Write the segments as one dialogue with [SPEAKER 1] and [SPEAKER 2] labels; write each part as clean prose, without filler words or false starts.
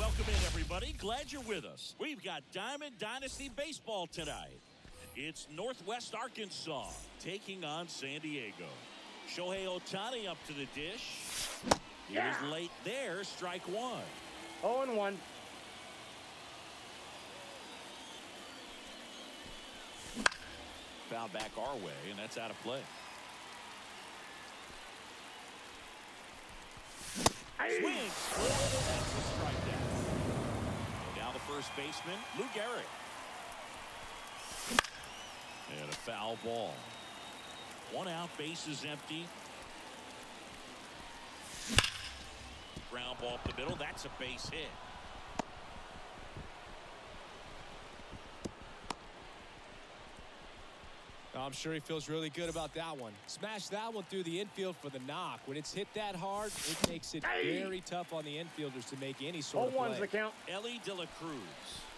[SPEAKER 1] welcome in, everybody. Glad you're with us. We've got Diamond Dynasty Baseball tonight. It's Northwest Arkansas taking on San Diego. Shohei Ohtani up to the dish. He was late there, strike one.
[SPEAKER 2] 0-1.
[SPEAKER 1] Foul back our way, and that's out of play. Swing. That's a strikeout. And now the first baseman, Lou Gehrig. And a foul ball. One out, bases empty. Ground ball up the middle. That's a base hit.
[SPEAKER 3] I'm sure he feels really good about that one. Smash that one through the infield for the knock. When it's hit that hard, it makes it very tough on the infielders to make any sort of play.
[SPEAKER 2] 0-1's the count.
[SPEAKER 1] Elly De La Cruz.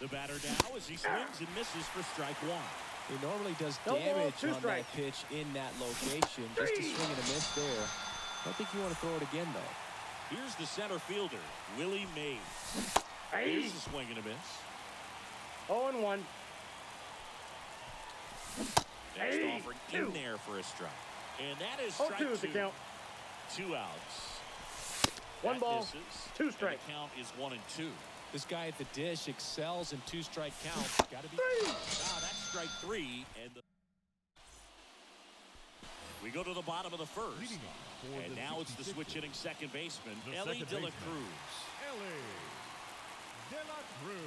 [SPEAKER 1] The batter now as he swings and misses for strike one.
[SPEAKER 3] He normally does
[SPEAKER 2] No ball,
[SPEAKER 3] damage
[SPEAKER 2] two
[SPEAKER 3] on
[SPEAKER 2] strikes.
[SPEAKER 3] that pitch in that location. Just a swing and a miss there. I don't think you want to throw it again, though.
[SPEAKER 1] Here's the center fielder, Willie Mays. Here's a swing and a miss.
[SPEAKER 2] 0-1.
[SPEAKER 1] Next offering in there for a strike. And that is strike
[SPEAKER 2] 0-2's the
[SPEAKER 1] two.
[SPEAKER 2] count.
[SPEAKER 1] 2 outs.
[SPEAKER 2] One
[SPEAKER 1] That
[SPEAKER 2] ball,
[SPEAKER 1] misses,
[SPEAKER 2] 2
[SPEAKER 1] and
[SPEAKER 2] strikes.
[SPEAKER 1] the count is 1-2.
[SPEAKER 3] This guy at the dish excels in 2-strike counts. Got to be.
[SPEAKER 1] Wow, that's strike 3. And we go to the bottom of the first. And now it's the switch hitting second baseman, Elly De La Cruz.
[SPEAKER 4] Elly De La Cruz.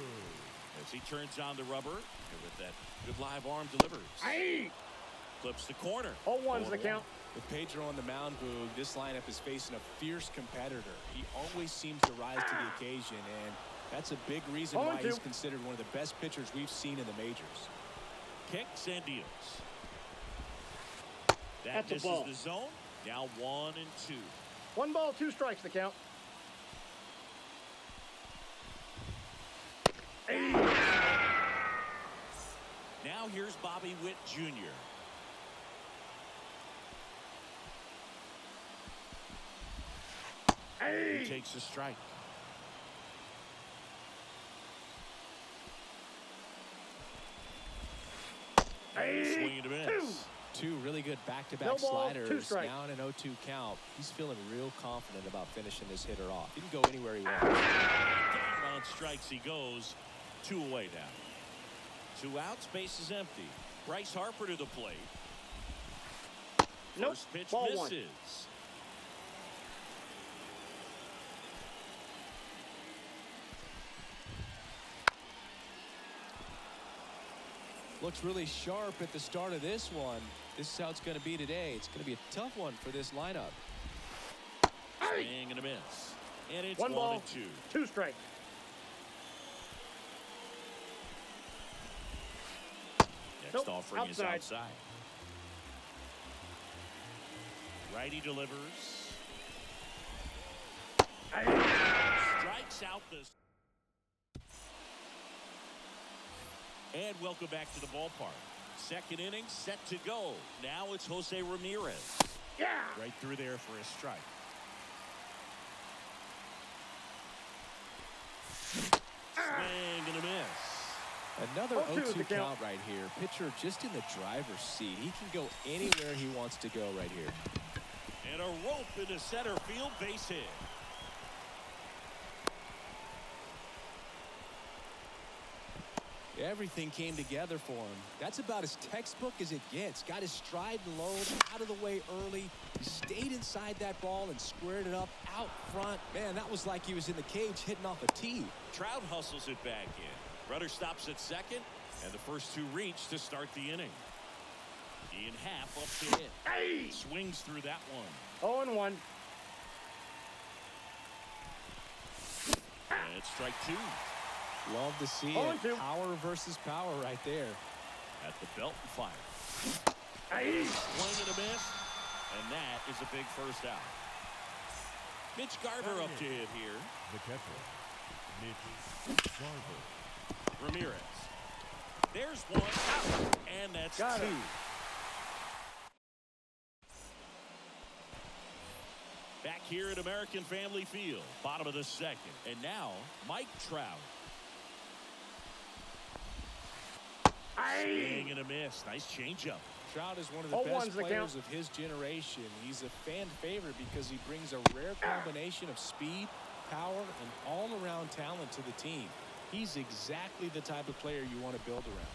[SPEAKER 1] As he turns on the rubber, and with that good live arm delivers. Flips the corner.
[SPEAKER 2] 0-1's the count.
[SPEAKER 3] With Pedro on the mound, Boog, this lineup is facing a fierce competitor. He always seems to rise to the occasion, and that's a big reason why he's considered one of the best pitchers we've seen in the majors.
[SPEAKER 1] Kicks and deals. That
[SPEAKER 2] That's a
[SPEAKER 1] misses
[SPEAKER 2] ball.
[SPEAKER 1] the zone. Now 1-2.
[SPEAKER 2] 1 ball, 2 strikes the count.
[SPEAKER 1] Now here's Bobby Witt Jr. He takes a strike. Swing and a miss.
[SPEAKER 3] 2 really good back-to-back
[SPEAKER 2] No ball, 2
[SPEAKER 3] sliders.
[SPEAKER 2] strikes.
[SPEAKER 3] Now in an 0-2 count. He's feeling real confident about finishing this hitter off. He can go anywhere he wants.
[SPEAKER 1] Down on strikes he goes. 2 away now. 2 outs, base is empty. Bryce Harper to the plate.
[SPEAKER 2] Nope.
[SPEAKER 1] First pitch
[SPEAKER 2] Ball
[SPEAKER 1] misses.
[SPEAKER 2] 1.
[SPEAKER 3] Looks really sharp at the start of this one. This is how it's going to be today. It's going to be a tough one for this lineup.
[SPEAKER 1] Swing and a miss. And it's
[SPEAKER 2] 1 ball,
[SPEAKER 1] 1-2.
[SPEAKER 2] 2 strikes.
[SPEAKER 1] Next
[SPEAKER 2] Nope,
[SPEAKER 1] offering is
[SPEAKER 2] outside.
[SPEAKER 1] outside. Righty delivers. Strikes out the. And welcome back to the ballpark. Second inning set to go. Now it's Jose Ramirez. Right through there for a strike. Swing and a miss.
[SPEAKER 3] Another
[SPEAKER 2] 0-2 is the
[SPEAKER 3] 0-2
[SPEAKER 2] count.
[SPEAKER 3] count right here. Pitcher just in the driver's seat. He can go anywhere he wants to go right here.
[SPEAKER 1] And a rope into center field, base hit.
[SPEAKER 3] Everything came together for him. That's about as textbook as it gets. Got his stride low, out of the way early. He stayed inside that ball and squared it up out front. Man, that was like he was in the cage hitting off a tee.
[SPEAKER 1] Trout hustles it back in. Runner stops at second, and the first 2 reach to start the inning. Ian Happ up to hit. Swings through that one.
[SPEAKER 2] 0-1.
[SPEAKER 1] And it's strike 2.
[SPEAKER 3] Love to see
[SPEAKER 2] Oh,
[SPEAKER 3] it.
[SPEAKER 2] 2.
[SPEAKER 3] Power versus power right there.
[SPEAKER 1] At the belt and fire. Swing and a miss. And that is a big first out. Mitch Garver up to hit here.
[SPEAKER 4] The catcher, Mitch Garver.
[SPEAKER 1] Ramirez. There's one out. And that's
[SPEAKER 2] Got
[SPEAKER 1] 2.
[SPEAKER 2] it.
[SPEAKER 1] Back here at American Family Field. Bottom of the second. And now, Mike Trout. Swing and a miss. Nice changeup.
[SPEAKER 3] Trout is one of the best players of his generation. He's a fan favorite because he brings a rare combination of speed, power, and all-around talent to the team. He's exactly the type of player you want to build around.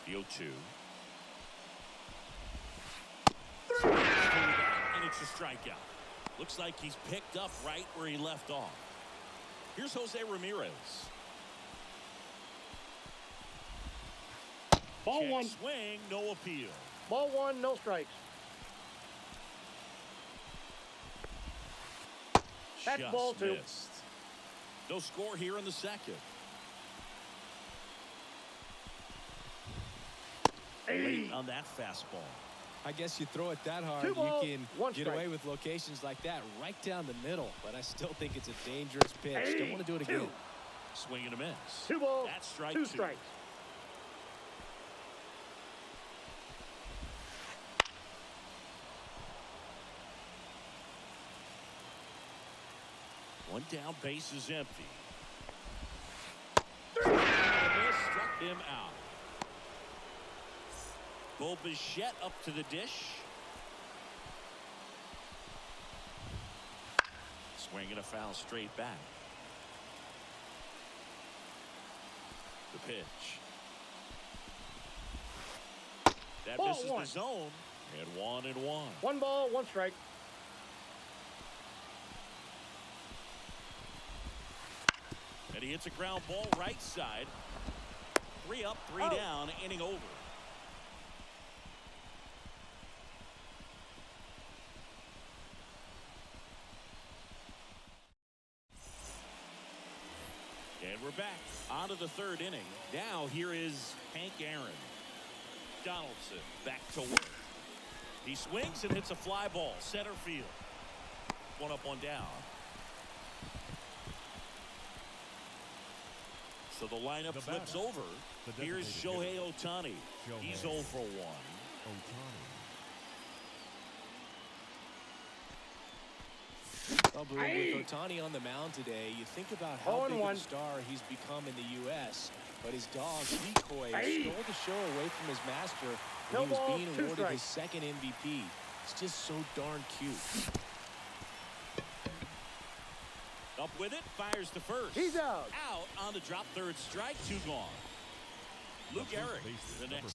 [SPEAKER 1] The 0-2. And it's a strikeout. Looks like he's picked up right where he left off. Here's Jose Ramirez.
[SPEAKER 2] Ball
[SPEAKER 1] Check
[SPEAKER 2] one.
[SPEAKER 1] Swing, no appeal.
[SPEAKER 2] Ball one, no strikes. That's
[SPEAKER 1] Just
[SPEAKER 2] ball two.
[SPEAKER 1] missed. No score here in the second. Late on that fastball.
[SPEAKER 3] I guess you throw it that hard,
[SPEAKER 2] 2 balls,
[SPEAKER 3] you can
[SPEAKER 2] 1
[SPEAKER 3] get
[SPEAKER 2] strike.
[SPEAKER 3] away with locations like that right down the middle. But I still think it's a dangerous pitch. Don't want to do it again.
[SPEAKER 1] Swing and a miss.
[SPEAKER 2] 2 balls,
[SPEAKER 1] That's strike
[SPEAKER 2] 2
[SPEAKER 1] two.
[SPEAKER 2] strikes.
[SPEAKER 1] One down, base is empty. And a miss struck him out. Bo Bichette up to the dish. Swing and a foul straight back. The pitch. That
[SPEAKER 2] Ball
[SPEAKER 1] misses
[SPEAKER 2] one.
[SPEAKER 1] the zone. And 1-1.
[SPEAKER 2] 1 ball, 1 strike.
[SPEAKER 1] And he hits a ground ball right side. 3 up, 3
[SPEAKER 2] Oh.
[SPEAKER 1] down, inning over. And we're back on to the third inning. Now here is Hank Aaron. Donaldson back to work. He swings and hits a fly ball. Center field. 1 up, 1 down. So the lineup
[SPEAKER 4] The
[SPEAKER 1] flips
[SPEAKER 4] batter,
[SPEAKER 1] over.
[SPEAKER 4] the
[SPEAKER 1] Here's
[SPEAKER 4] designated
[SPEAKER 1] Shohei Ohtani.
[SPEAKER 4] Shohei.
[SPEAKER 1] He's 0 for 1.
[SPEAKER 4] Ohtani.
[SPEAKER 3] Well, Blue, with Ohtani on the mound today, you think about how big of a star he's become in the U.S., but his dog, Decoy, stole the show away from his master when he was being awarded his second MVP. It's just so darn cute.
[SPEAKER 1] Up with it, fires to first.
[SPEAKER 2] He's out.
[SPEAKER 1] Out on the drop, third strike, 2 gone. Luke Eric, the next.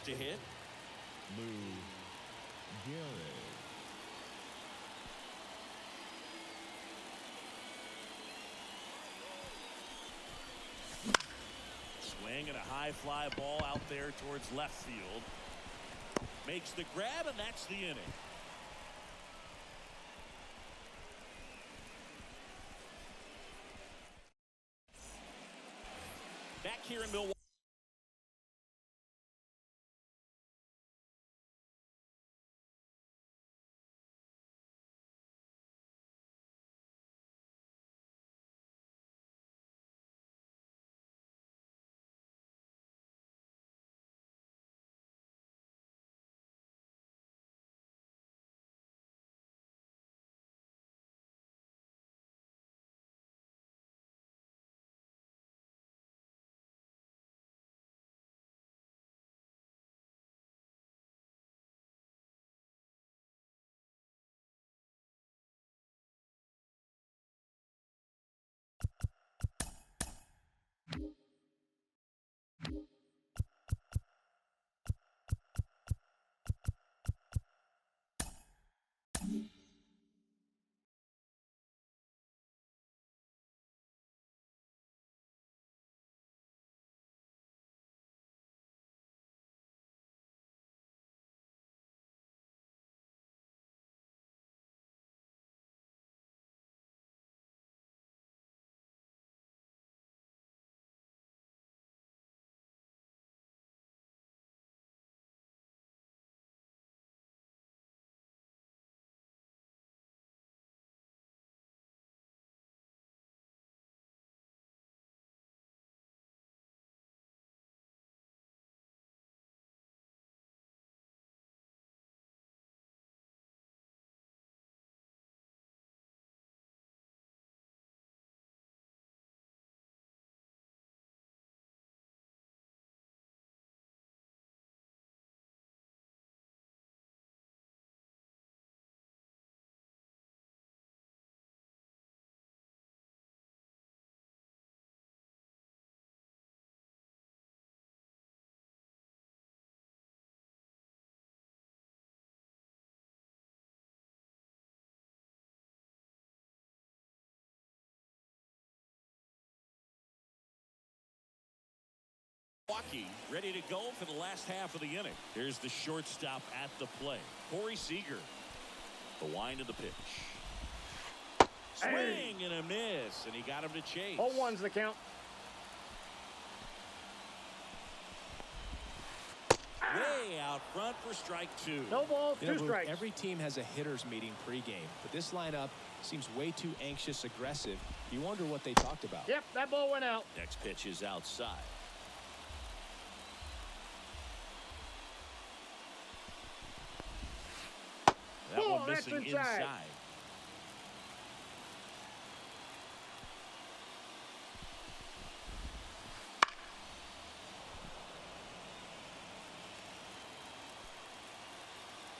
[SPEAKER 1] To hit.
[SPEAKER 4] Lou Gehrig.
[SPEAKER 1] Swing and a high fly ball out there towards left field. Makes the grab, and that's the inning. Back here in Milwaukee. Milwaukee ready to go for the last half of the inning. Here's the shortstop at the plate, Corey Seager. The wind of the pitch. Swing and a miss, and he got him to chase.
[SPEAKER 2] 0-1's the count.
[SPEAKER 1] Way out front for strike two.
[SPEAKER 2] No balls,
[SPEAKER 3] You know,
[SPEAKER 2] two
[SPEAKER 3] Boog,
[SPEAKER 2] strikes.
[SPEAKER 3] every team has a hitters meeting pregame, but this lineup seems way too anxious, aggressive. You wonder what they talked about.
[SPEAKER 2] Yep, that ball went out.
[SPEAKER 1] Next pitch is outside. That
[SPEAKER 2] Ball,
[SPEAKER 1] one
[SPEAKER 2] that's
[SPEAKER 1] missing
[SPEAKER 2] inside.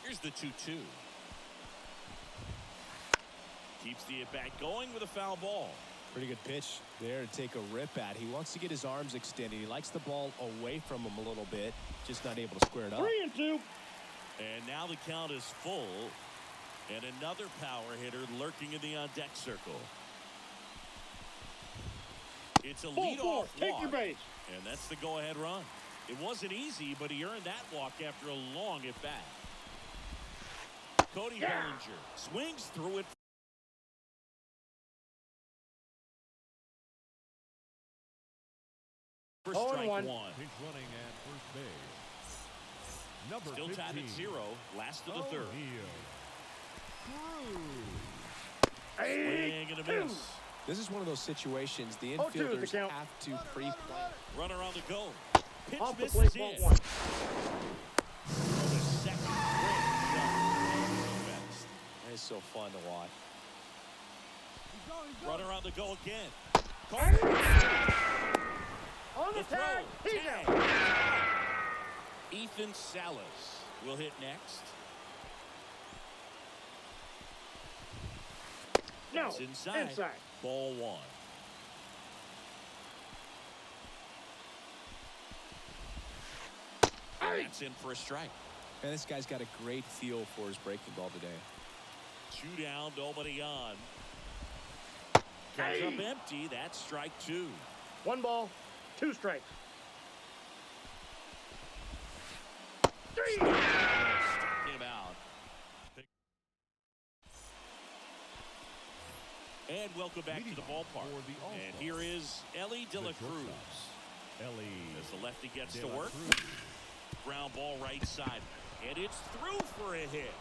[SPEAKER 1] Here's the 2-2. Keeps the at-bat going with a foul ball.
[SPEAKER 3] Pretty good pitch there to take a rip at. He wants to get his arms extended. He likes the ball away from him a little bit, just not able to square it up.
[SPEAKER 2] 3-2.
[SPEAKER 1] And now the count is full. And another power hitter lurking in the on-deck circle. It's a leadoff walk.
[SPEAKER 2] Take your base.
[SPEAKER 1] And that's the go-ahead run. It wasn't easy, but he earned that walk after a long at-bat. Cody Bellinger swings through it. For strike
[SPEAKER 2] 0-1.
[SPEAKER 1] one.
[SPEAKER 4] Pinch running at first base. Number
[SPEAKER 1] Still
[SPEAKER 4] 15.
[SPEAKER 1] tied at 0. Last of the third. Swing and a miss.
[SPEAKER 3] This is one of those situations the
[SPEAKER 2] 0-2 is the
[SPEAKER 3] infielders
[SPEAKER 2] count.
[SPEAKER 3] have to pre-plan.
[SPEAKER 1] Runner on the go. Pitch
[SPEAKER 2] Off the
[SPEAKER 1] misses
[SPEAKER 2] plate,
[SPEAKER 1] in.
[SPEAKER 2] ball one.
[SPEAKER 1] The second straight shot. Best.
[SPEAKER 3] It's so fun to watch.
[SPEAKER 1] Runner on the go again.
[SPEAKER 2] On the
[SPEAKER 1] The throw.
[SPEAKER 2] tag. He's
[SPEAKER 1] Tag.
[SPEAKER 2] out.
[SPEAKER 1] Ethan Salas will hit next.
[SPEAKER 2] No,
[SPEAKER 1] It's inside. Ball one. And that's in for a strike.
[SPEAKER 3] Man, this guy's got a great feel for his breaking ball today.
[SPEAKER 1] 2 down, nobody on. Comes up empty. That's strike two.
[SPEAKER 2] 1 ball, 2 strikes. 3.
[SPEAKER 1] Struck him out. And welcome back to the ballpark.
[SPEAKER 4] For the All-Star.
[SPEAKER 1] And here is Ellie De La
[SPEAKER 4] The
[SPEAKER 1] Cruz.
[SPEAKER 4] shortstop, Ellie
[SPEAKER 1] As the lefty gets
[SPEAKER 4] De
[SPEAKER 1] to
[SPEAKER 4] La
[SPEAKER 1] work.
[SPEAKER 4] Cruz.
[SPEAKER 1] Ground ball right side. And it's through for a hit.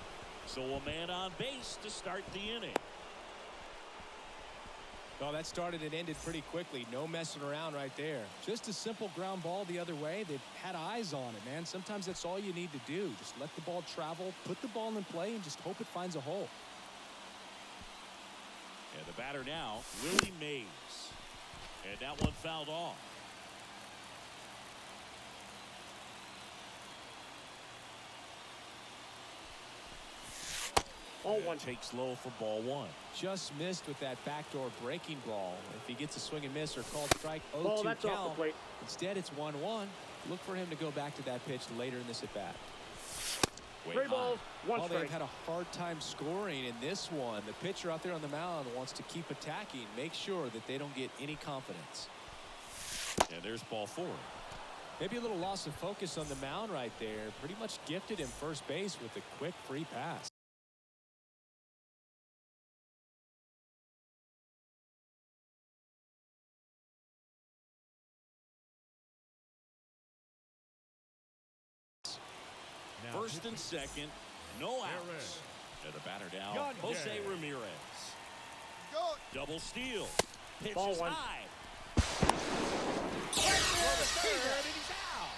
[SPEAKER 1] So a man on base to start the inning.
[SPEAKER 3] Well, that started and ended pretty quickly. No messing around right there. Just a simple ground ball the other way. They've had eyes on it, man. Sometimes that's all you need to do. Just let the ball travel, put the ball in play, and just hope it finds a hole.
[SPEAKER 1] And the batter now, Willie Mays. And that one fouled off.
[SPEAKER 2] Ball
[SPEAKER 1] And
[SPEAKER 2] 1.
[SPEAKER 1] takes low for ball one.
[SPEAKER 3] Just missed with that backdoor breaking ball. If he gets a swing and miss or called strike,
[SPEAKER 2] Ball,
[SPEAKER 3] 0-2
[SPEAKER 2] that's off the
[SPEAKER 3] count.
[SPEAKER 2] plate.
[SPEAKER 3] Instead, it's 1-1. Look for him to go back to that pitch later in this at-bat.
[SPEAKER 1] Way
[SPEAKER 2] 3
[SPEAKER 1] high.
[SPEAKER 2] balls, 1
[SPEAKER 3] Oh,
[SPEAKER 2] strike.
[SPEAKER 3] they've had a hard time scoring in this one. The pitcher out there on the mound wants to keep attacking, make sure that they don't get any confidence.
[SPEAKER 1] And there's ball four.
[SPEAKER 3] Maybe a little loss of focus on the mound right there. Pretty much gifted him first base with a quick free pass.
[SPEAKER 4] Now
[SPEAKER 1] First and second, no outs. And the batter down,
[SPEAKER 4] Gun
[SPEAKER 1] Jose
[SPEAKER 4] game.
[SPEAKER 1] Ramirez. Double steal. Pitch
[SPEAKER 2] Ball
[SPEAKER 1] is
[SPEAKER 2] one.
[SPEAKER 1] high. Right for the third, and he's out.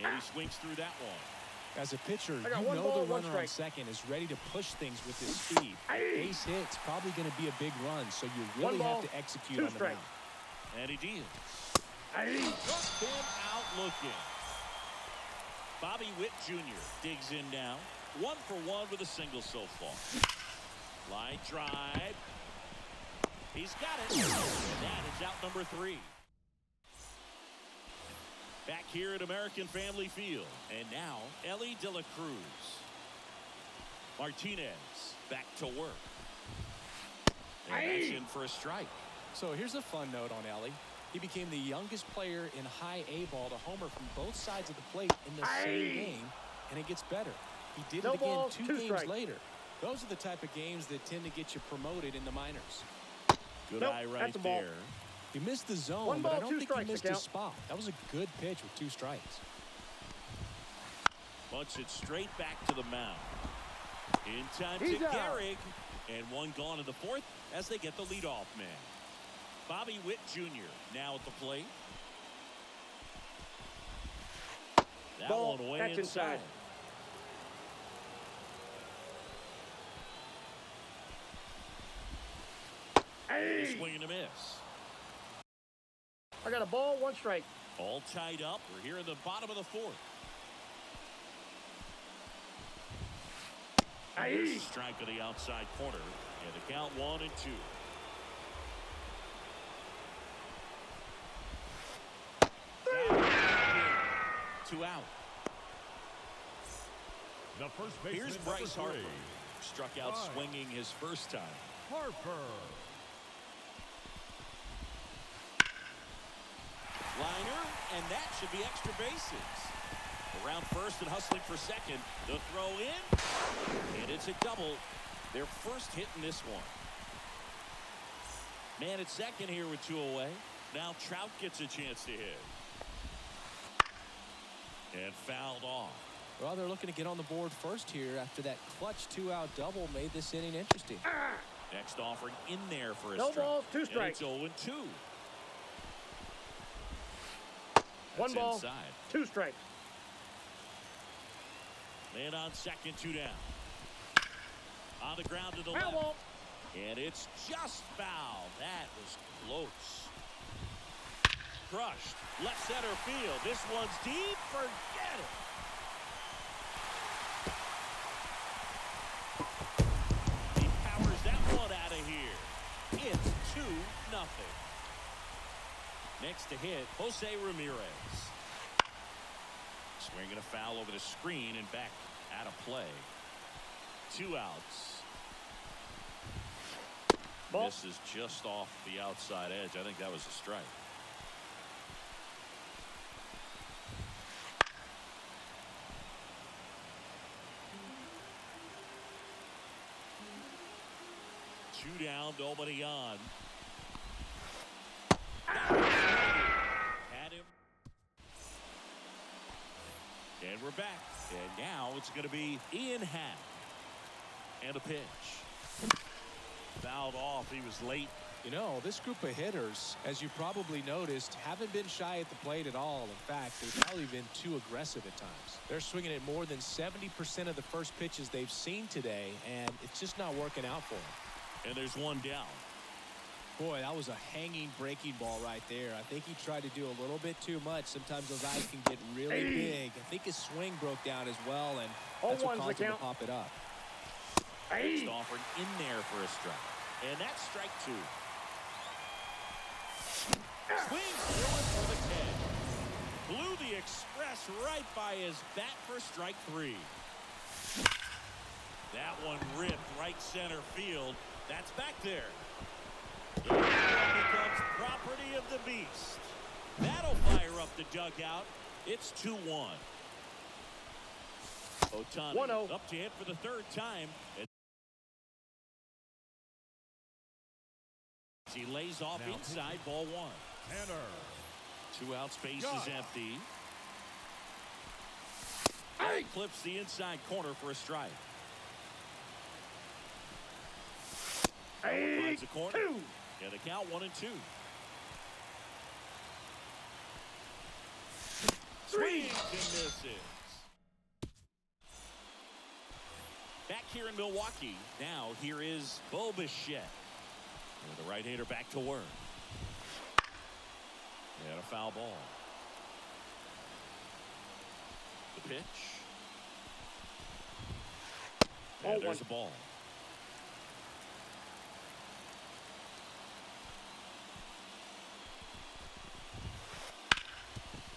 [SPEAKER 1] And he swings through that one.
[SPEAKER 3] As a pitcher,
[SPEAKER 2] I got
[SPEAKER 3] you
[SPEAKER 2] 1
[SPEAKER 3] know
[SPEAKER 2] ball,
[SPEAKER 3] the
[SPEAKER 2] 1
[SPEAKER 3] runner on
[SPEAKER 2] strike.
[SPEAKER 3] second is ready to push things with his speed. Base hits probably going to be a big run, so you
[SPEAKER 2] 1
[SPEAKER 3] really
[SPEAKER 2] ball,
[SPEAKER 3] have to execute
[SPEAKER 2] 2
[SPEAKER 3] on the
[SPEAKER 2] strikes.
[SPEAKER 3] mound.
[SPEAKER 1] And he deals. Took him out looking. Bobby Witt Jr. digs in now. 1 for 1 with a single so far. Line drive. He's got it. And that is out number 3. Back here at American Family Field. And now, Ellie De La Cruz. Martinez back to work. And that's in for a strike.
[SPEAKER 3] So here's a fun note on Ellie. He became the youngest player in high A ball to homer from both sides of the plate in the same game, and it gets better. He did it again two games later. Those are the type of games that tend to get you promoted in the minors.
[SPEAKER 1] Good eye right there.
[SPEAKER 3] He missed the zone, but I don't think he missed his spot. That was a good pitch with 2 strikes.
[SPEAKER 1] Bunts it straight back to the mound. In time to Gehrig. And one gone in the 4th as they get the leadoff man. Bobby Witt Jr. now at the plate. That one way inside. Swing and a miss.
[SPEAKER 2] I got a ball, 1 strike.
[SPEAKER 1] All tied up. We're here in the bottom of the 4th. There's a strike on the outside corner. And the count 1 and 2. Two out.
[SPEAKER 4] The first baseman,
[SPEAKER 1] here's Bryce
[SPEAKER 4] number 3.
[SPEAKER 1] Harper. Struck out swinging his first time.
[SPEAKER 4] Harper.
[SPEAKER 1] Liner, and that should be extra bases. Around first and hustling for second. The throw in. And it's a double. Their first hit in this one. Man at second here with 2 away. Now Trout gets a chance to hit. And fouled off.
[SPEAKER 3] Well, they're looking to get on the board first here after that clutch 2-out double made this inning interesting.
[SPEAKER 1] Next offering in there for a
[SPEAKER 2] No
[SPEAKER 1] strike.
[SPEAKER 2] balls, 2 strikes.
[SPEAKER 1] And it's 0-2.
[SPEAKER 2] 1 ball,
[SPEAKER 1] inside.
[SPEAKER 2] 2 strikes.
[SPEAKER 1] Man on second, 2 down. On the ground to the
[SPEAKER 2] Foul
[SPEAKER 1] left.
[SPEAKER 2] ball.
[SPEAKER 1] And it's just foul. That was close. Crushed. Left center field. This one's deep. Forget it. He powers that one out of here. It's 2-0. Next to hit, Jose Ramirez. Swinging a foul over the screen and back out of play. 2 outs.
[SPEAKER 2] Ball.
[SPEAKER 1] This is just off the outside edge. I think that was a strike. Two down, nobody on. Had him. And we're back. And now it's going to be Ian Happ. And a pitch. Fouled off. He was late.
[SPEAKER 3] You know, this group of hitters, as you probably noticed, haven't been shy at the plate at all. In fact, they've probably been too aggressive at times. They're swinging at more than 70% of the first pitches they've seen today, and it's just not working out for them.
[SPEAKER 1] And there's one down.
[SPEAKER 3] Boy, that was a hanging breaking ball right there. I think he tried to do a little bit too much. Sometimes those eyes can get really big. I think his swing broke down as well, and that's what caused him to pop it up.
[SPEAKER 1] Next offering in there for a strike. And that's strike 2. Swings through it for the catch. Blew the express right by his bat for strike 3. That one ripped right center field. That's back there. The one becomes property of the beast. That'll fire up the dugout. It's 2-1. Ohtani
[SPEAKER 2] 1-0.
[SPEAKER 1] up to hit for the 3rd time. He lays off
[SPEAKER 4] now
[SPEAKER 1] inside, ball 1.
[SPEAKER 4] Tanner.
[SPEAKER 1] 2 outs, base is empty. He clips the inside corner for a strike. Finds the corner.
[SPEAKER 2] 2.
[SPEAKER 1] Yeah, the count 1 and 2. Swings and misses. Back here in Milwaukee. Now here is Bo Bichette. The right-hander back to work. And a foul ball. The pitch. And there's a ball.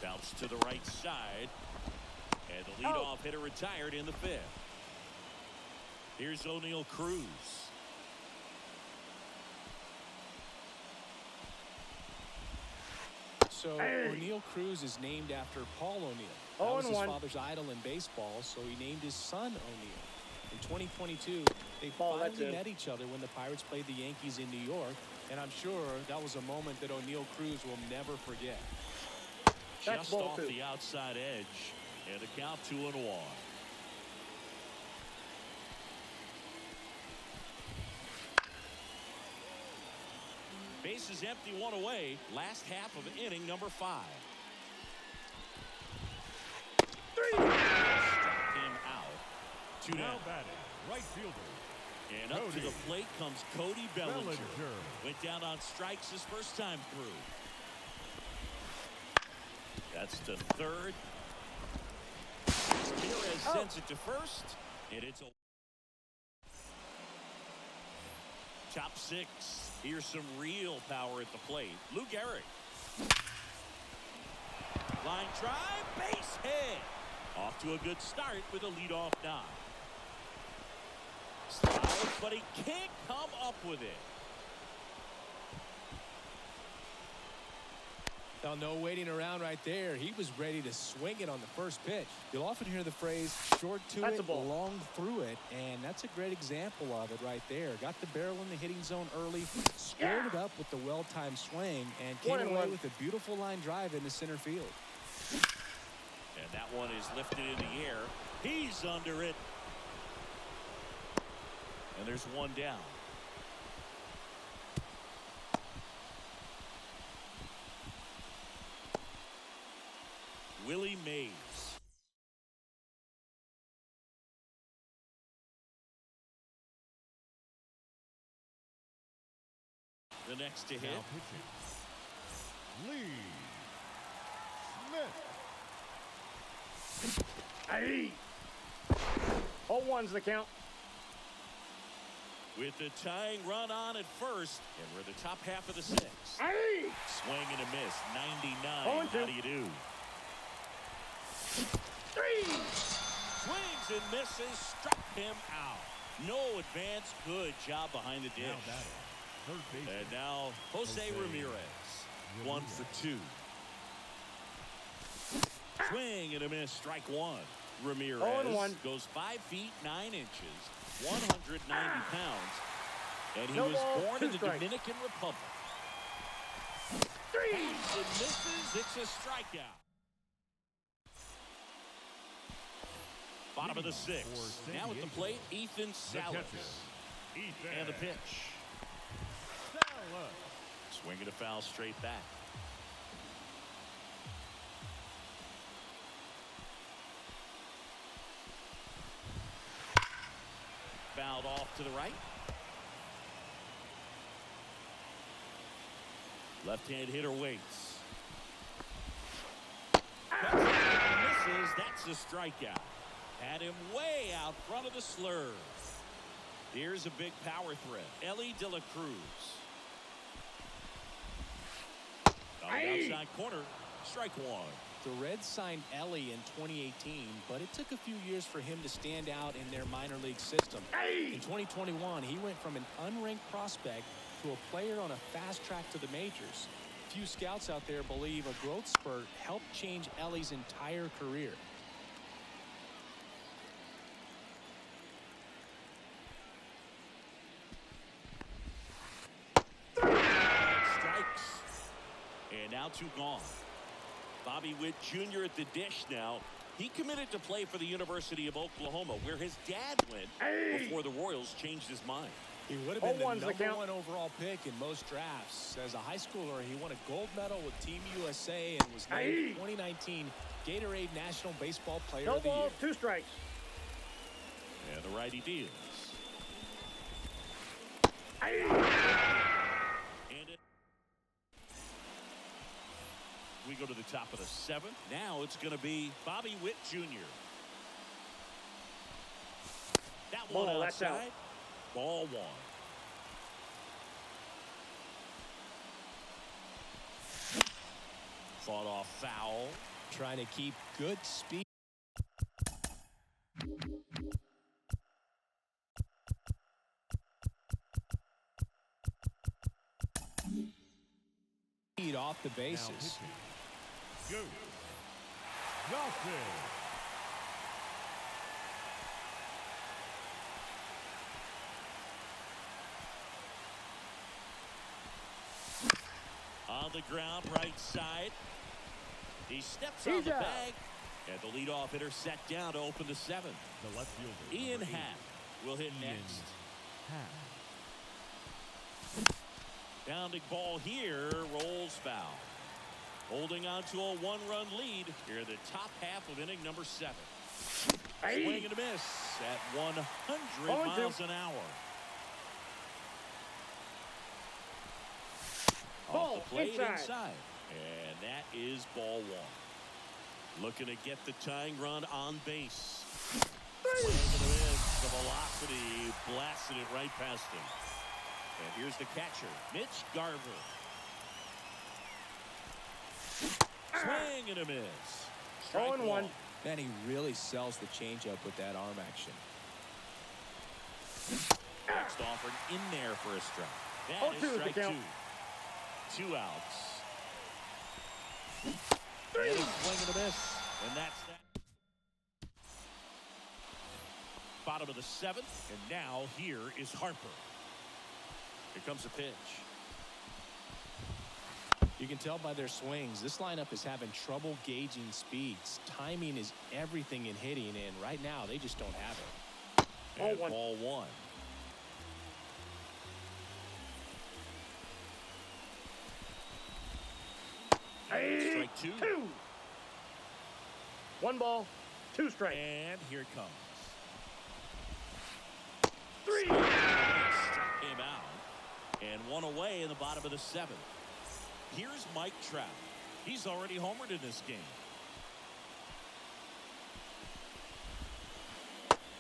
[SPEAKER 1] Bounce to the right side. And the leadoff hitter retired in the 5th. Here's O'Neal Cruz.
[SPEAKER 3] So
[SPEAKER 2] Hey.
[SPEAKER 3] O'Neill Cruz is named after Paul O'Neill.
[SPEAKER 2] Oh,
[SPEAKER 3] That was his
[SPEAKER 2] 1.
[SPEAKER 3] father's idol in baseball, so he named his son O'Neill. In 2022, they
[SPEAKER 2] Ball, that's
[SPEAKER 3] finally
[SPEAKER 2] it.
[SPEAKER 3] met each other when the Pirates played the Yankees in New York, and I'm sure that was a moment that O'Neill Cruz will never forget.
[SPEAKER 2] That's
[SPEAKER 1] Just
[SPEAKER 2] ball
[SPEAKER 1] off
[SPEAKER 2] 2.
[SPEAKER 1] the outside edge, and the count 2-1. Bases empty, 1 away. Last half of inning number 5.
[SPEAKER 2] 3.
[SPEAKER 1] Struck him out. 2
[SPEAKER 4] Now
[SPEAKER 1] down.
[SPEAKER 4] batting, right fielder.
[SPEAKER 1] And up to
[SPEAKER 4] Cody
[SPEAKER 1] the plate comes Cody Bellinger.
[SPEAKER 4] Bellinger.
[SPEAKER 1] Went down on strikes his first time through. That's to third. Ramirez sends it to first, and it's a top 6. Here's some real power at the plate. Lou Gehrig. Line drive, base hit. Off to a good start with a leadoff knock. Slides, but he can't come up with it.
[SPEAKER 3] Now, no waiting around right there. He was ready to swing it on the first pitch. You'll often hear the phrase, short to
[SPEAKER 2] That's a
[SPEAKER 3] it,
[SPEAKER 2] ball.
[SPEAKER 3] long through it, and that's a great example of it right there. Got the barrel in the hitting zone early, squared it up with the well-timed swing, and came
[SPEAKER 2] 1-1.
[SPEAKER 3] away with a beautiful line drive into center field.
[SPEAKER 1] And that one is lifted in the air. He's under it. And there's one down. Willie Mays. The next to hit.
[SPEAKER 4] Now pitching. Lee Smith.
[SPEAKER 2] Hey. 0-1's the count.
[SPEAKER 1] With the tying run on at first, and we're the top half of the 6th.
[SPEAKER 2] Hey.
[SPEAKER 1] Swing and a miss, 99.
[SPEAKER 2] 0-2.
[SPEAKER 1] How do you do?
[SPEAKER 2] 3.
[SPEAKER 1] Swings and misses, struck him out. No advance, good job behind the dish.
[SPEAKER 4] Now batting, third baseman.
[SPEAKER 1] And now Jose Ramirez, 1 for 2. Swing and a miss, strike 1. Ramirez
[SPEAKER 2] 0-1.
[SPEAKER 1] goes 5 feet 9 inches, 190 pounds, and he
[SPEAKER 2] No
[SPEAKER 1] was
[SPEAKER 2] ball,
[SPEAKER 1] born
[SPEAKER 2] 2
[SPEAKER 1] in the
[SPEAKER 2] strikes.
[SPEAKER 1] Dominican Republic.
[SPEAKER 2] 3.
[SPEAKER 1] It misses, it's a strikeout. Bottom of the 6th.
[SPEAKER 4] For San
[SPEAKER 1] Now at the
[SPEAKER 4] Diego,
[SPEAKER 1] plate, Ethan
[SPEAKER 4] The
[SPEAKER 1] Salas.
[SPEAKER 4] catcher, Ethan
[SPEAKER 1] And the pitch.
[SPEAKER 4] Salas.
[SPEAKER 1] Swing and a foul straight back. Fouled off to the right. Left-hand hitter waits. Misses. That's a strikeout. Had him way out front of the slur. Here's a big power threat. Ellie De La Cruz. On the outside corner. Strike 1.
[SPEAKER 3] The Reds signed Ellie in 2018, but it took a few years for him to stand out in their minor league system. In 2021, he went from an unranked prospect to a player on a fast track to the majors. Few scouts out there believe a growth spurt helped change Ellie's entire career.
[SPEAKER 1] Strikes. And now 2 gone. Bobby Witt Jr. at the dish now. He committed to play for the University of Oklahoma, where his dad went before the Royals changed his mind.
[SPEAKER 3] He would have been the
[SPEAKER 2] 0-1's the
[SPEAKER 3] number
[SPEAKER 2] count.
[SPEAKER 3] 1 overall pick in most drafts. As a high schooler, he won a gold medal with Team USA and was named 2019 Gatorade National Baseball Player
[SPEAKER 2] No
[SPEAKER 3] of the
[SPEAKER 2] ball,
[SPEAKER 3] Year.
[SPEAKER 2] 2 strikes.
[SPEAKER 1] And the righty deals.
[SPEAKER 2] Hey.
[SPEAKER 1] And we go to the top of the 7th. Now it's going to be Bobby Witt Jr. That one
[SPEAKER 2] Ball, that's
[SPEAKER 1] outside.
[SPEAKER 2] out.
[SPEAKER 1] Ball 1. Fought off foul.
[SPEAKER 3] Trying to keep good speed. Off the
[SPEAKER 4] Now
[SPEAKER 3] bases.
[SPEAKER 4] pitching, Goose. Johnson.
[SPEAKER 1] On the ground, right side. He steps
[SPEAKER 2] He's
[SPEAKER 1] on the
[SPEAKER 2] out.
[SPEAKER 1] bag. And the leadoff hitter set down to open the seventh.
[SPEAKER 4] The left fielder.
[SPEAKER 1] Ian
[SPEAKER 4] number 8,
[SPEAKER 1] Happ will hit
[SPEAKER 4] Ian
[SPEAKER 1] next.
[SPEAKER 4] Happ.
[SPEAKER 1] Pounding ball here, rolls foul. Holding on to a one-run lead here in the top half of inning number 7. Swing and a miss at 100 miles an hour.
[SPEAKER 2] Ball
[SPEAKER 1] Off the plate
[SPEAKER 2] inside.
[SPEAKER 1] inside. And that is ball 1. Looking to get the tying run on base. Swing and a miss. The velocity blasted it right past him. And here's the catcher, Mitch Garver. Swing and a miss. Strike
[SPEAKER 2] 0-1.
[SPEAKER 3] Man, he really sells the changeup with that arm action.
[SPEAKER 1] Next offered in there for a strike. That
[SPEAKER 2] 0-2
[SPEAKER 1] is
[SPEAKER 2] is the
[SPEAKER 1] strike
[SPEAKER 2] count.
[SPEAKER 1] 2. 2 outs.
[SPEAKER 2] 3.
[SPEAKER 1] And a swing and a miss. And that's that. Bottom of the 7th. And now here is Harper. Here comes a pitch.
[SPEAKER 3] You can tell by their swings, this lineup is having trouble gauging speeds. Timing is everything in hitting, and right now they just don't have it.
[SPEAKER 1] And
[SPEAKER 2] 0-1.
[SPEAKER 1] ball 1. Strike 2.
[SPEAKER 2] 2. 1 ball, 2 strikes.
[SPEAKER 1] And here it comes.
[SPEAKER 2] 3.
[SPEAKER 1] Struck him out. And 1 away in the bottom of the 7th. Here's Mike Trout. He's already homered in this game.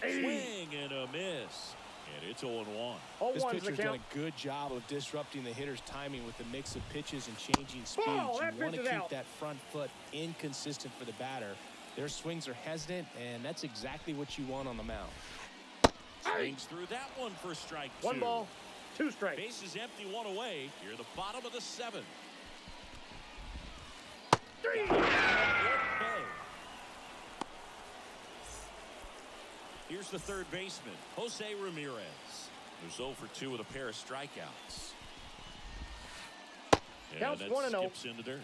[SPEAKER 1] Swing and a miss. And it's 0-1.
[SPEAKER 3] This
[SPEAKER 2] 0-1 is the
[SPEAKER 3] pitcher's done
[SPEAKER 2] count.
[SPEAKER 3] a good job of disrupting the hitter's timing with the mix of pitches and changing speeds.
[SPEAKER 2] Ball, that
[SPEAKER 3] You want
[SPEAKER 2] pitch
[SPEAKER 3] to
[SPEAKER 2] is
[SPEAKER 3] keep
[SPEAKER 2] out.
[SPEAKER 3] that front foot inconsistent for the batter. Their swings are hesitant, and that's exactly what you want on the mound.
[SPEAKER 1] Swings through that one for strike 2.
[SPEAKER 2] 1 ball, 2 strikes.
[SPEAKER 1] Base is empty, 1 away. Here, the bottom of the 7th.
[SPEAKER 2] 3.
[SPEAKER 1] Okay. Here's the third baseman, Jose Ramirez, who's 0 for 2 with a pair of strikeouts. And
[SPEAKER 2] Counts
[SPEAKER 1] that
[SPEAKER 2] 1-0.
[SPEAKER 1] skips in the dirt.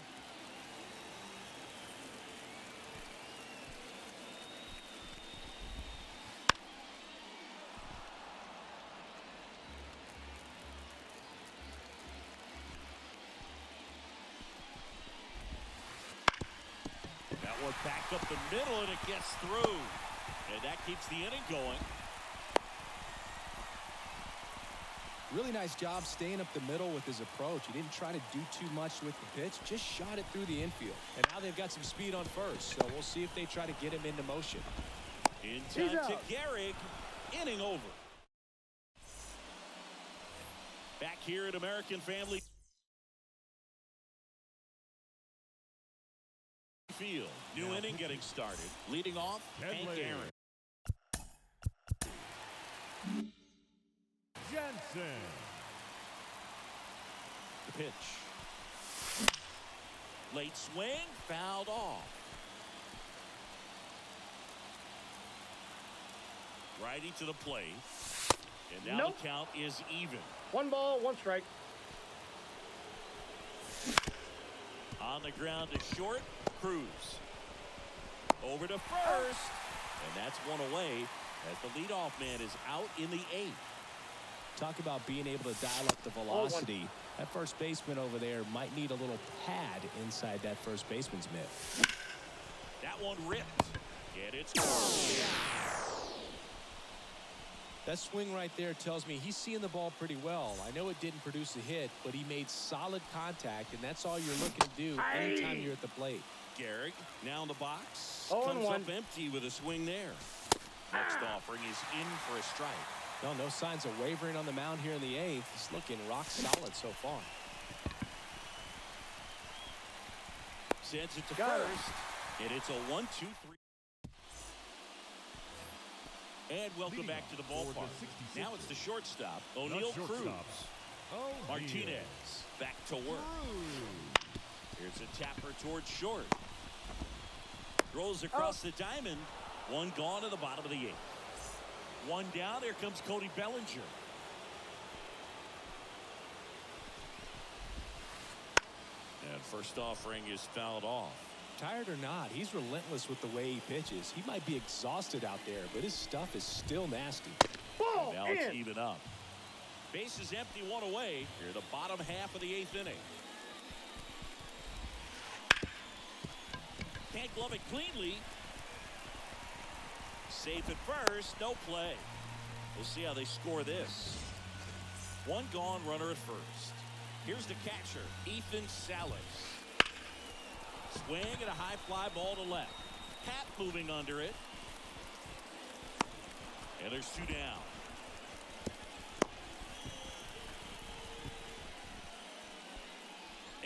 [SPEAKER 1] That one backed up the middle, and it gets through. And that keeps the inning going.
[SPEAKER 3] Really nice job staying up the middle with his approach. He didn't try to do too much with the pitch, just shot it through the infield. And now they've got some speed on first, so we'll see if they try to get him into motion.
[SPEAKER 1] In
[SPEAKER 2] He's
[SPEAKER 1] time to
[SPEAKER 2] out.
[SPEAKER 1] Gehrig. Inning over. Back here at American Family Field. New
[SPEAKER 4] Now
[SPEAKER 1] inning getting started. Leading off,
[SPEAKER 4] Ted
[SPEAKER 1] Hank
[SPEAKER 4] Lee.
[SPEAKER 1] Aaron.
[SPEAKER 4] Jensen.
[SPEAKER 1] The pitch. Late swing, fouled off. Righty to the plate. And now
[SPEAKER 2] Nope.
[SPEAKER 1] the count is even.
[SPEAKER 2] 1 ball, 1 strike.
[SPEAKER 1] On the ground to short, Cruz. Over to first. And that's 1 away as the leadoff man is out in the 8th.
[SPEAKER 3] Talk about being able to dial up the velocity. That first baseman over there might need a little pad inside that first baseman's mitt.
[SPEAKER 1] That one ripped. And it's gone.
[SPEAKER 3] That swing right there tells me he's seeing the ball pretty well. I know it didn't produce a hit, but he made solid contact, and that's all you're looking to do anytime you're at the plate.
[SPEAKER 1] Gehrig now in the box.
[SPEAKER 2] 0-1.
[SPEAKER 1] Comes up empty with a swing there. Next offering is in for a strike.
[SPEAKER 3] No signs of wavering on the mound here in the 8th. He's looking rock solid so far.
[SPEAKER 1] Sends it to
[SPEAKER 2] Got it.
[SPEAKER 1] first. And it's a 1-2-3. And welcome
[SPEAKER 4] Leading
[SPEAKER 1] back to the
[SPEAKER 4] off for the
[SPEAKER 1] ballpark.
[SPEAKER 4] 66ers.
[SPEAKER 1] Now it's the shortstop,
[SPEAKER 4] The
[SPEAKER 1] O'Neill Cruz.
[SPEAKER 4] shortstop, O'Neill.
[SPEAKER 1] Martinez back to work.
[SPEAKER 4] Cruz.
[SPEAKER 1] Here's a tapper towards short. Throws across the diamond. One gone in the bottom of the 8th. One down. Here comes Cody Bellinger. And first offering is fouled off.
[SPEAKER 3] Tired or not, he's relentless with the way he pitches. He might be exhausted out there, but his stuff is still nasty.
[SPEAKER 2] Ball
[SPEAKER 1] Now
[SPEAKER 2] in.
[SPEAKER 1] it's even up. Base is empty, one away. Here the bottom half of the 8th inning. Can't glove it cleanly. Safe at first, no play. We'll see how they score this. One gone, runner at first. Here's the catcher, Ethan Salas. Swing and a high fly ball to left. Hat moving under it. And there's 2 down.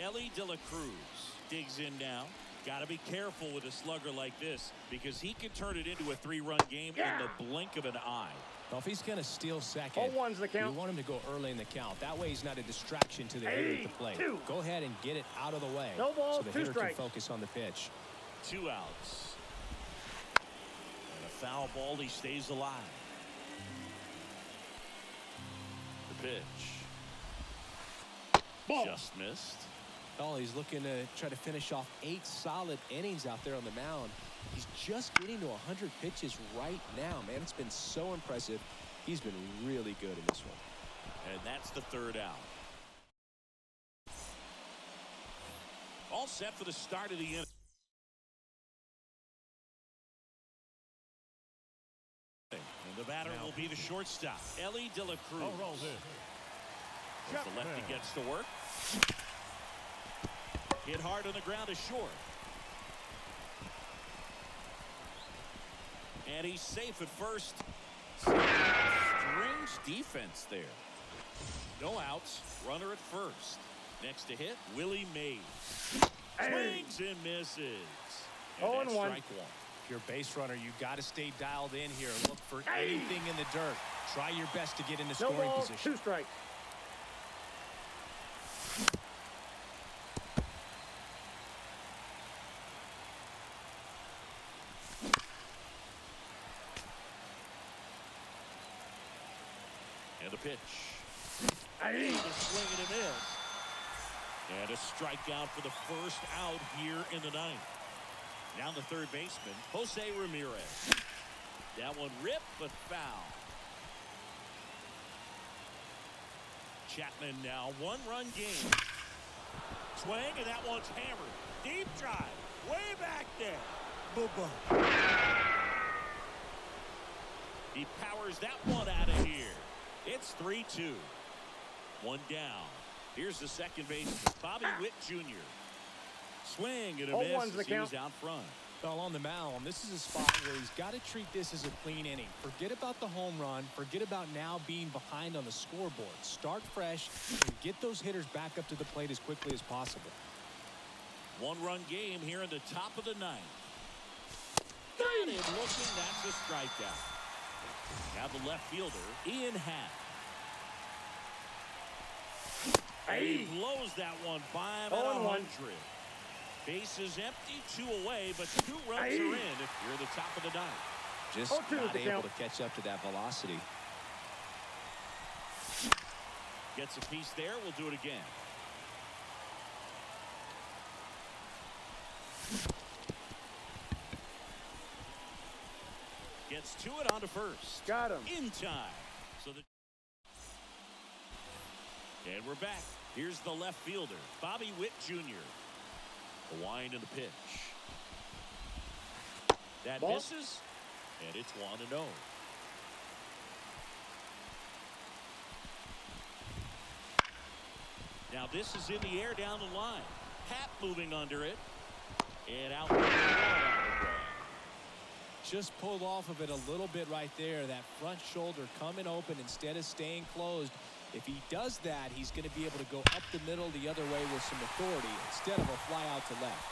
[SPEAKER 1] Ellie De La Cruz digs in now. Got to be careful with a slugger like this because he can turn it into a 3-run game in the blink of an eye.
[SPEAKER 3] Well, if he's going to steal second,
[SPEAKER 2] 0-1's the count.
[SPEAKER 3] you want him to go early in the count. That way he's not a distraction to the hitter at the plate.
[SPEAKER 2] 2.
[SPEAKER 3] Go ahead and get it out of the way
[SPEAKER 2] No ball,
[SPEAKER 3] so the
[SPEAKER 2] 2
[SPEAKER 3] hitter
[SPEAKER 2] strikes.
[SPEAKER 3] can focus on the pitch.
[SPEAKER 1] 2 outs. And a foul ball. He stays alive. The pitch.
[SPEAKER 2] Ball.
[SPEAKER 1] Just missed.
[SPEAKER 3] Oh, he's looking to try to finish off 8 solid innings out there on the mound. He's just getting to 100 pitches right now, man. It's been so impressive. He's been really good in this one.
[SPEAKER 1] And that's the 3rd out. All set for the start of the inning. And the batter will be the shortstop, Ellie De La Cruz.
[SPEAKER 4] Oh, rolls in.
[SPEAKER 1] As the lefty gets to work. Hit hard on the ground is short. And he's safe at first. Strange defense there. No outs. Runner at first. Next to hit, Willie Mays. Swings and misses. And that's
[SPEAKER 2] 0-1.
[SPEAKER 1] strike 1.
[SPEAKER 3] If you're a base runner, you got to stay dialed in here. Look for anything in the dirt. Try your best to get into
[SPEAKER 2] No
[SPEAKER 3] scoring
[SPEAKER 2] ball,
[SPEAKER 3] position.
[SPEAKER 2] 2 strikes.
[SPEAKER 1] And the pitch. A swing and a miss. And a strikeout for the first out here in the 9th. Now the third baseman, Jose Ramirez. That one ripped but foul. Chapman now 1-run game. Swing and that one's hammered. Deep drive. Way back there. Boo-boo. He powers that one out of here. It's 3-2. One down. Here's the second baseman, Bobby Witt Jr. Swing and a
[SPEAKER 2] 0-1's
[SPEAKER 1] miss
[SPEAKER 2] the
[SPEAKER 1] as he was
[SPEAKER 2] count.
[SPEAKER 1] out front.
[SPEAKER 3] Well, on the mound, this is a spot where he's got to treat this as a clean inning. Forget about the home run. Forget about now being behind on the scoreboard. Start fresh and get those hitters back up to the plate as quickly as possible.
[SPEAKER 1] 1-run game here in the top of the 9th. Got him looking. That's a strikeout. Now the left fielder, Ian Happ. He blows that one by about
[SPEAKER 2] 0-1.
[SPEAKER 1] 100. Base is empty, 2 away, but 2 runs are in if you're the top of the 9th.
[SPEAKER 3] Just
[SPEAKER 2] 0-2
[SPEAKER 3] not
[SPEAKER 2] the
[SPEAKER 3] able
[SPEAKER 2] count.
[SPEAKER 3] to catch up to that velocity.
[SPEAKER 1] Gets a piece there. We'll do it again. Gets to it onto first.
[SPEAKER 2] Got him.
[SPEAKER 1] In time. So and we're back. Here's the left fielder, Bobby Witt Jr. The wind and the pitch. That
[SPEAKER 2] Ball.
[SPEAKER 1] misses, and it's 1-0. Now this is in the air down the line. Hat moving under it. And out.
[SPEAKER 3] Just pulled off of it a little bit right there. That front shoulder coming open instead of staying closed. If he does that, he's going to be able to go up the middle the other way with some authority instead of a fly out to left.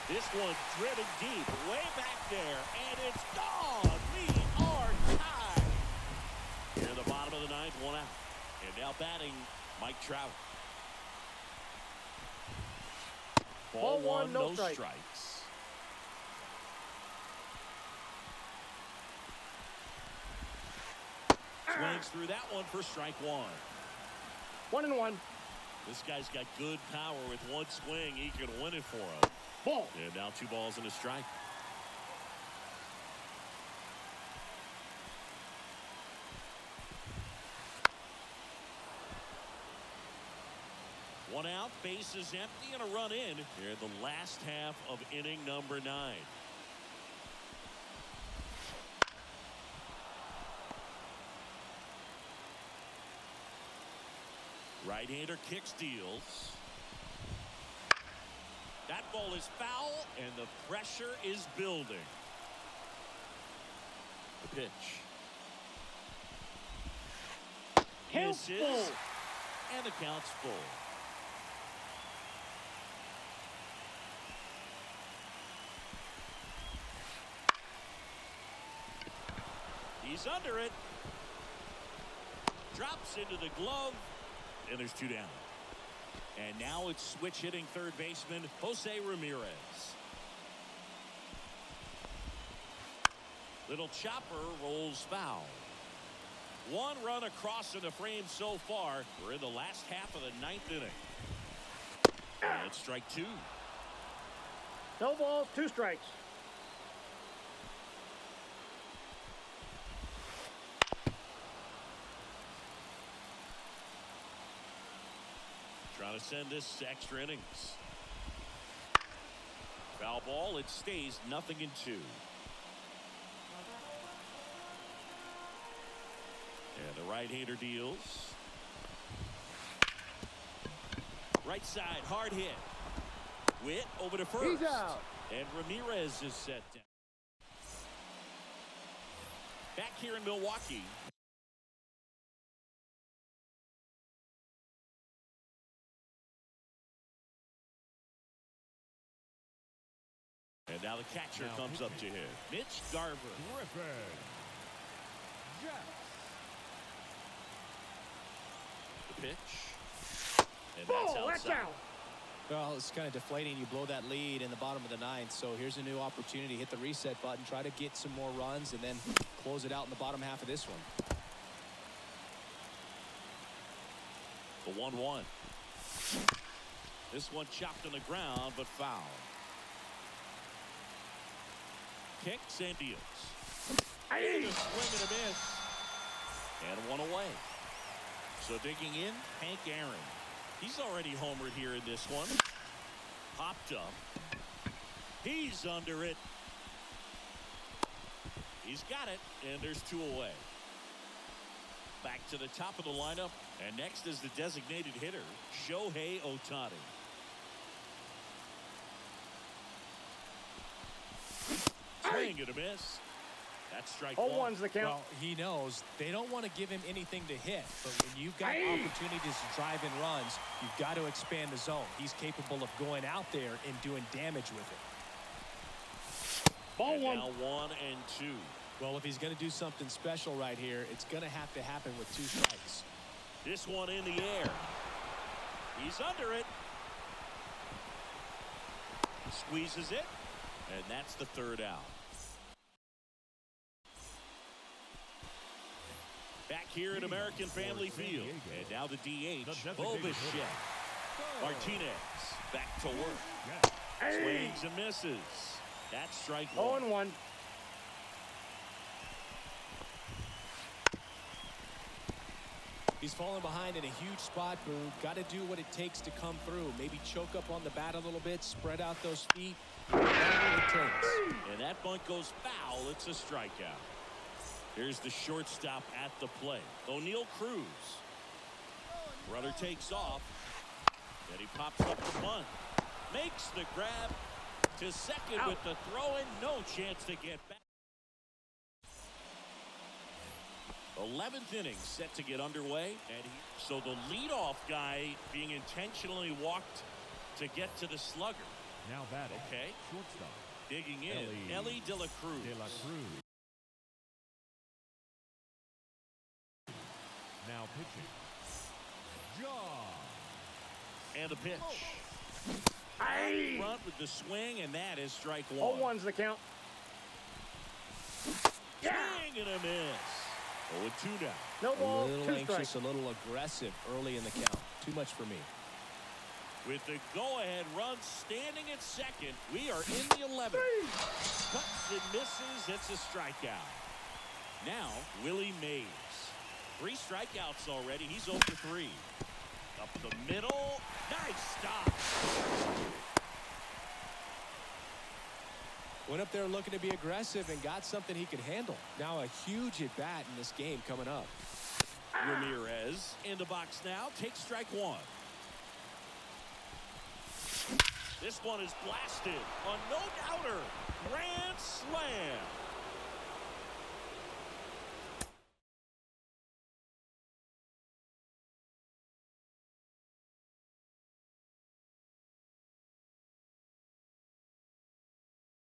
[SPEAKER 1] This one driven deep, way back there, and it's gone. We are tied. Here in the bottom of the 9th, 1 out. And now batting, Mike Trout. Ball 1, no strikes. swings through that one for strike one.
[SPEAKER 2] 1-1.
[SPEAKER 1] This guy's got good power. With one swing, he can win it for him.
[SPEAKER 2] Ball.
[SPEAKER 1] And now 2 balls and a strike. One out, base is empty, and a run in here in the last half of inning number 9. Right-hander kicks, deals. That ball is foul, and the pressure is building. The pitch. Misses, and the count's full. He's under it. Drops into the glove. And there's 2 down. And now it's switch hitting third baseman Jose Ramirez. Little chopper rolls foul. 1 run across in the frame so far. We're in the last half of the 9th inning. And it's strike 2.
[SPEAKER 2] No balls, 2 strikes.
[SPEAKER 1] Trying to send this to extra innings. Foul ball, it stays 0-2. And the right-hander deals. Right side, hard hit. Witt over to first.
[SPEAKER 2] He's out.
[SPEAKER 1] And Ramirez is set down. Back here in Milwaukee. And now the catcher comes up to him. Mitch Garver.
[SPEAKER 4] Griffin. Jets.
[SPEAKER 1] The pitch. And that's
[SPEAKER 2] Ball, that's
[SPEAKER 1] outside.
[SPEAKER 2] out.
[SPEAKER 3] Well, it's kind of deflating. You blow that lead in the bottom of the 9th. So here's a new opportunity. Hit the reset button. Try to get some more runs and then close it out in the bottom half of this one.
[SPEAKER 1] The 1-1. This one chopped on the ground, but foul. Kicks and deals. And a swing and a miss. And 1 away. So digging in, Hank Aaron. He's already homered here in this one. Popped up. He's under it. He's got it, and there's 2 away. Back to the top of the lineup, and next is the designated hitter, Shohei Ohtani. Swing and a miss. That's strike 1.
[SPEAKER 2] 0-1's the count.
[SPEAKER 3] Well, he knows they don't want to give him anything to hit, but when you've got opportunities to drive in runs, you've got to expand the zone. He's capable of going out there and doing damage with it.
[SPEAKER 2] Ball
[SPEAKER 1] And
[SPEAKER 2] 1.
[SPEAKER 1] now 1 and 2.
[SPEAKER 3] Well, if he's going to do something special right here, it's going to have to happen with 2 strikes.
[SPEAKER 1] This one in the air. He's under it. Squeezes it. And that's the 3rd out. Back here at American Family Field. And now the DH, Bo Bichette. Martinez back to work. Swings and misses. That's strike 1.
[SPEAKER 2] 0-1.
[SPEAKER 3] He's falling behind in a huge spot, Boo. Got to do what it takes to come through. Maybe choke up on the bat a little bit, spread out those feet. That's what it takes.
[SPEAKER 1] And that bunt goes foul. It's a strikeout. Here's the shortstop at the plate, O'Neal Cruz. Runner takes off. Then he pops up the bunt. Makes the grab to second
[SPEAKER 2] Out.
[SPEAKER 1] with the throw in. No chance to get back. 11th inning set to get underway. And so the leadoff guy being intentionally walked to get to the slugger.
[SPEAKER 4] Now batting.
[SPEAKER 1] Okay.
[SPEAKER 4] Shortstop.
[SPEAKER 1] Digging in, Ellie De La Cruz.
[SPEAKER 4] De La Cruz. Now pitching. John.
[SPEAKER 1] And the pitch.
[SPEAKER 2] Aye.
[SPEAKER 1] Front with the swing, and that is strike 1.
[SPEAKER 2] 0-1's the count.
[SPEAKER 1] Swing and a miss. 0-2 now.
[SPEAKER 2] No
[SPEAKER 3] A
[SPEAKER 2] ball,
[SPEAKER 3] little
[SPEAKER 2] 2
[SPEAKER 3] anxious,
[SPEAKER 2] strikes.
[SPEAKER 3] a little aggressive early in the count. Too much for me.
[SPEAKER 1] With the go-ahead run standing at second, we are in the 11th. Cuts and misses. It's a strikeout. Now, Willie Mays. 3 strikeouts already. He's 0 for 3. Up the middle. Nice stop.
[SPEAKER 3] Went up there looking to be aggressive and got something he could handle. Now a huge at-bat in this game coming up.
[SPEAKER 1] Ramirez in the box now. Takes strike 1. This one is blasted. A no-doubter. Grand slam.